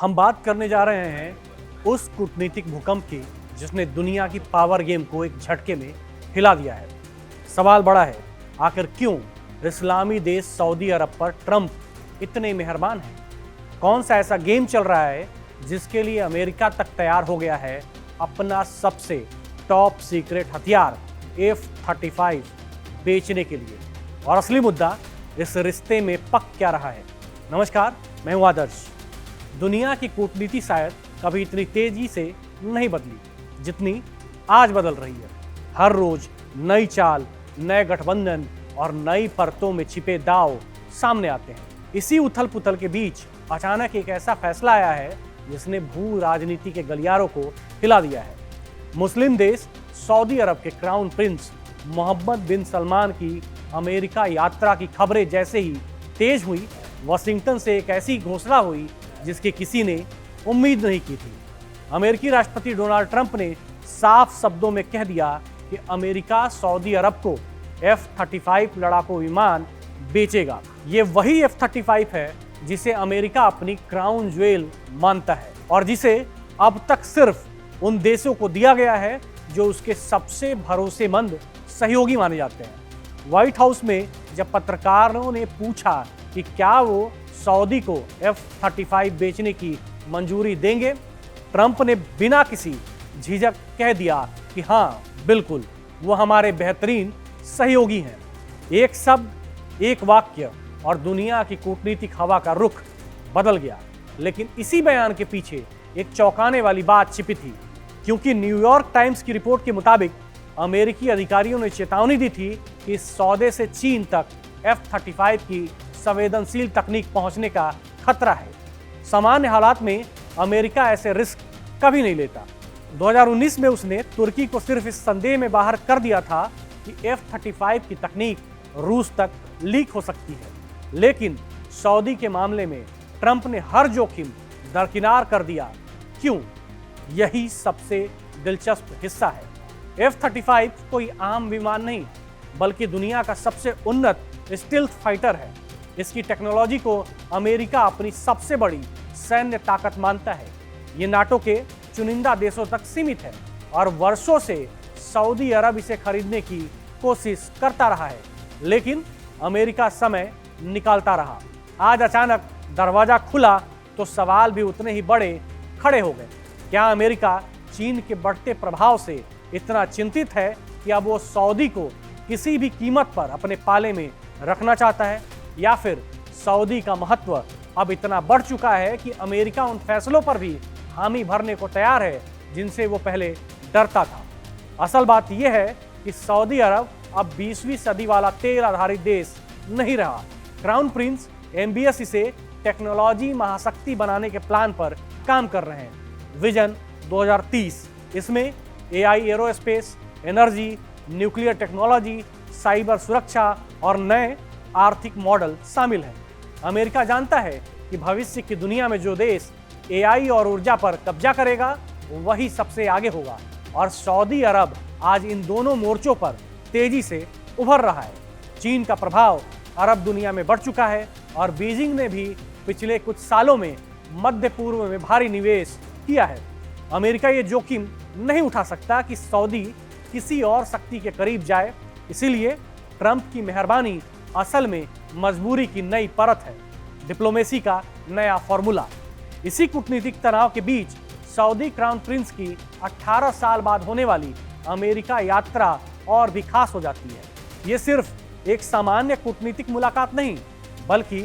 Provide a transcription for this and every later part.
हम बात करने जा रहे हैं उस कूटनीतिक भूकंप की जिसने दुनिया की पावर गेम को एक झटके में हिला दिया है। सवाल बड़ा है, आखिर क्यों इस्लामी देश सऊदी अरब पर ट्रंप इतने मेहरबान हैं? कौन सा ऐसा गेम चल रहा है जिसके लिए अमेरिका तक तैयार हो गया है अपना सबसे टॉप सीक्रेट हथियार F-35 बेचने के लिए? और असली मुद्दा इस रिश्ते में पक क्या रहा है? नमस्कार, मैं हूं आदर्श। दुनिया की कूटनीति शायद कभी इतनी तेजी से नहीं बदली जितनी आज बदल रही है। हर रोज नई चाल, नए गठबंधन और नई परतों में छिपे दांव सामने आते हैं। इसी उथल पुथल के बीच अचानक एक ऐसा फैसला आया है जिसने भू राजनीति के गलियारों को हिला दिया है। मुस्लिम देश सऊदी अरब के क्राउन प्रिंस मोहम्मद बिन सलमान की अमेरिका यात्रा की खबरें जैसे ही तेज हुई, वाशिंगटन से एक ऐसी घोषणा हुई जिसकी किसी ने उम्मीद नहीं की थी। अमेरिकी राष्ट्रपति डोनाल्ड ट्रंप ने साफ शब्दों में कह दिया कि अमेरिका सऊदी अरब को F-35 लड़ाकू विमान बेचेगा। ये वही F-35 है जिसे अमेरिका अपनी क्राउन ज्वेल मानता है और जिसे अब तक सिर्फ उन देशों को दिया गया है जो उसके सबसे भरोसेमंद सहयोगी माने जाते हैं। व्हाइट हाउस में जब पत्रकारों ने पूछा कि क्या वो सऊदी को F-35 बेचने की मंजूरी देंगे, ट्रंप ने बिना किसी झिझक कह दिया कि हाँ बिल्कुल, वो हमारे बेहतरीन सहयोगी हैं। एक शब्द, एक वाक्य और दुनिया की कूटनीतिक हवा का रुख बदल गया। लेकिन इसी बयान के पीछे एक चौंकाने वाली बात छिपी थी, क्योंकि न्यूयॉर्क टाइम्स की रिपोर्ट के मुताबिक अमेरिकी अधिकारियों ने चेतावनी दी थी कि इस सौदे से चीन तक F-35 की संवेदनशील तकनीक पहुंचने का खतरा है। सामान्य हालात में अमेरिका ऐसे रिस्क कभी नहीं लेता। 2019 में उसने तुर्की को सिर्फ इस संदेह में बाहर कर दिया था कि F-35 की तकनीक रूस तक लीक हो सकती है। लेकिन सऊदी के मामले में ट्रंप ने हर जोखिम दरकिनार कर दिया। क्यों? यही सबसे दिलचस्प हिस्सा है। F-35 कोई आम विमान नहीं, बल्कि दुनिया का सबसे उन्नत स्टील्थ फाइटर है। इसकी टेक्नोलॉजी को अमेरिका अपनी सबसे बड़ी सैन्य ताकत मानता है। ये नाटो के चुनिंदा देशों तक सीमित है और वर्षों से सऊदी अरब इसे खरीदने की कोशिश करता रहा है, लेकिन अमेरिका समय निकालता रहा। आज अचानक दरवाजा खुला तो सवाल भी उतने ही बड़े खड़े हो गए। क्या अमेरिका चीन के बढ़ते प्रभाव से इतना चिंतित है कि अब वो सऊदी को किसी भी कीमत पर अपने पाले में रखना चाहता है, या फिर सऊदी का महत्व अब इतना बढ़ चुका है कि अमेरिका उन फैसलों पर भी हामी भरने को तैयार है जिनसे वो पहले डरता था? असल बात यह है कि सऊदी अरब अब 20वीं सदी वाला तेल आधारित देश नहीं रहा। क्राउन प्रिंस MBS इसे टेक्नोलॉजी महाशक्ति बनाने के प्लान पर काम कर रहे हैं। विजन 2030, इसमें AI, aerospace, energy, nuclear technology, cyber सुरक्षा और नए आर्थिक मॉडल शामिल हैं। अमेरिका जानता है कि भविष्य की दुनिया में जो देश AI और ऊर्जा पर कब्जा करेगा वही सबसे आगे होगा, और सऊदी अरब आज इन दोनों मोर्चों पर तेजी से उभर रहा है। चीन का प्रभाव अरब दुनिया में बढ़ चुका है और बीजिंग ने भी पिछले कुछ सालों में मध्य पूर्व में भारी निवेश किया है। अमेरिका ये जोखिम नहीं उठा सकता कि सऊदी किसी और शक्ति के करीब जाए, इसीलिए ट्रंप की मेहरबानी असल में मजबूरी की नई परत है, डिप्लोमेसी का नया फॉर्मूला। इसी कूटनीतिक तनाव के बीच सऊदी क्राउन प्रिंस की 18 साल बाद होने वाली अमेरिका यात्रा और भी खास हो जाती है। ये सिर्फ एक सामान्य कूटनीतिक मुलाकात नहीं, बल्कि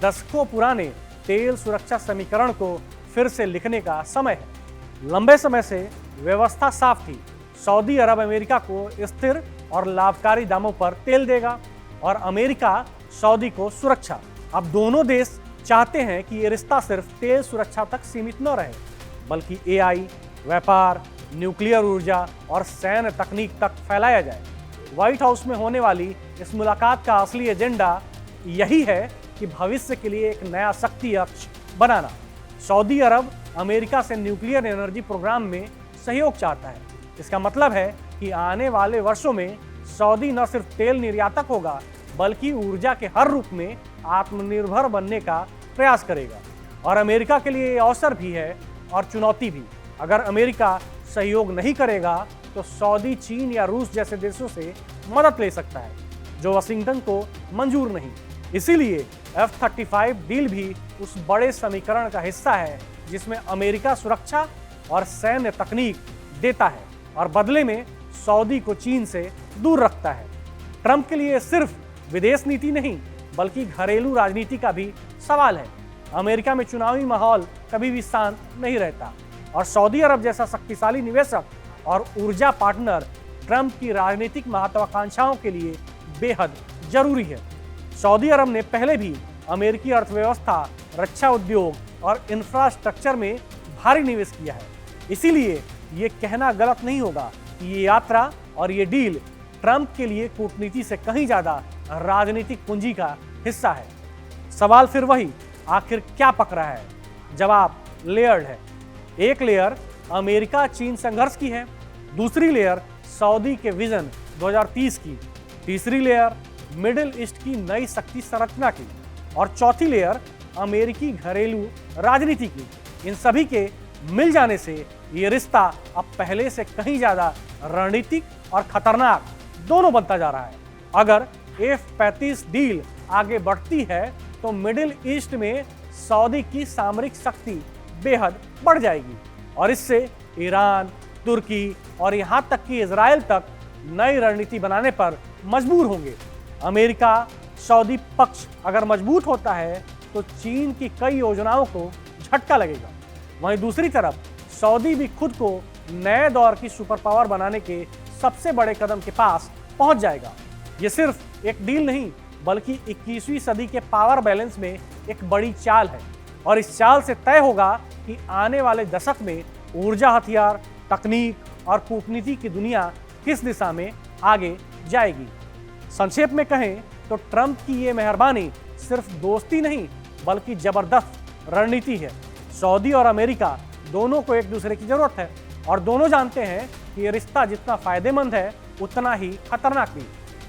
दशकों पुराने तेल सुरक्षा समीकरण को फिर से लिखने का समय है। लंबे समय से व्यवस्था साफ थी, सऊदी अरब अमेरिका को स्थिर और लाभकारी दामों पर तेल देगा और अमेरिका सऊदी को सुरक्षा। अब दोनों देश चाहते हैं कि ये रिश्ता सिर्फ तेल सुरक्षा तक सीमित न रहे, बल्कि AI, व्यापार, न्यूक्लियर ऊर्जा और सैन्य तकनीक तक फैलाया जाए। व्हाइट हाउस में होने वाली इस मुलाकात का असली एजेंडा यही है कि भविष्य के लिए एक नया शक्ति अक्ष बनाना। सऊदी अरब अमेरिका से न्यूक्लियर एनर्जी प्रोग्राम में सहयोग चाहता है। इसका मतलब है कि आने वाले वर्षों में सऊदी न सिर्फ तेल निर्यातक होगा, बल्कि ऊर्जा के हर रूप में आत्मनिर्भर बनने का प्रयास करेगा। और अमेरिका के लिए ये अवसर भी है और चुनौती भी। अगर अमेरिका सहयोग नहीं करेगा तो सऊदी, चीन या रूस जैसे देशों से मदद ले सकता है, जो वाशिंगटन को मंजूर नहीं। इसीलिए F-35 डील भी उस बड़े समीकरण का हिस्सा है जिसमें अमेरिका सुरक्षा और सैन्य तकनीक देता है और बदले में सऊदी को चीन से दूर रखता है। ट्रंप के लिए सिर्फ विदेश नीति नहीं बल्कि घरेलू राजनीति का भी सवाल है। अमेरिका में चुनावी माहौल कभी भी शांत नहीं रहता और सऊदी अरब जैसा शक्तिशाली निवेशक और ऊर्जा पार्टनर ट्रंप की राजनीतिक महत्वाकांक्षाओं के लिए बेहद जरूरी है। सऊदी अरब ने पहले भी अमेरिकी अर्थव्यवस्था, रक्षा उद्योग और इंफ्रास्ट्रक्चर में भारी निवेश किया है। इसीलिए ये कहना गलत नहीं होगा कि ये यात्रा और ये डील ट्रंप के लिए कूटनीति से कहीं ज्यादा राजनीतिक पूंजी का हिस्सा है। सवाल फिर वही, आखिर क्या पक रहा है? जवाब लेयर्ड है। एक लेयर अमेरिका चीन संघर्ष की है, दूसरी लेयर सऊदी के विजन 2030 की, तीसरी लेयर मिडिल ईस्ट की नई शक्ति संरचना की और चौथी लेयर अमेरिकी घरेलू राजनीति की। इन सभी के मिल जाने से ये रिश्ता अब पहले से कहीं ज्यादा रणनीतिक और खतरनाक दोनों बनता जा रहा है। अगर F-35 डील आगे बढ़ती है तो मिडिल ईस्ट में सऊदी की सामरिक शक्ति बेहद बढ़ जाएगी और इससे ईरान, तुर्की और यहाँ तक कि इजराइल तक नई रणनीति बनाने पर मजबूर होंगे। अमेरिका सऊदी पक्ष अगर मजबूत होता है तो चीन की कई योजनाओं को झटका लगेगा। वहीं दूसरी तरफ सऊदी भी खुद को नए दौर की सुपर पावर बनाने के सबसे बड़े कदम के पास पहुंच जाएगा। ये सिर्फ एक डील नहीं बल्कि 21वीं सदी के पावर बैलेंस में एक बड़ी चाल है और इस चाल से तय होगा कि आने वाले दशक में ऊर्जा, हथियार, तकनीक और कूटनीति की दुनिया किस दिशा में आगे जाएगी। संक्षेप में कहें तो ट्रंप की ये मेहरबानी सिर्फ दोस्ती नहीं बल्कि जबरदस्त रणनीति है। सऊदी और अमेरिका दोनों को एक दूसरे की जरूरत है और दोनों जानते हैं कि ये रिश्ता जितना फायदेमंद है उतना ही खतरनाक भी।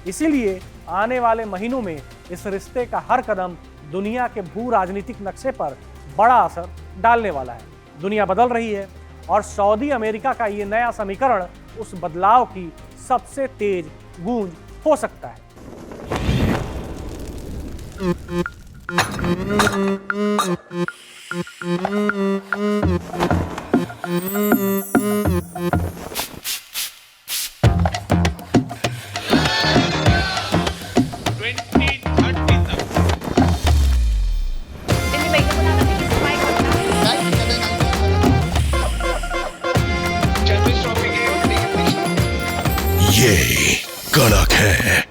इसीलिए आने वाले महीनों में इस रिश्ते का हर कदम दुनिया के भू राजनीतिक नक्शे पर बड़ा असर डालने वाला है। दुनिया बदल रही है और सऊदी अमेरिका का ये नया समीकरण उस बदलाव की सबसे तेज गूंज हो सकता है। ये कड़क है।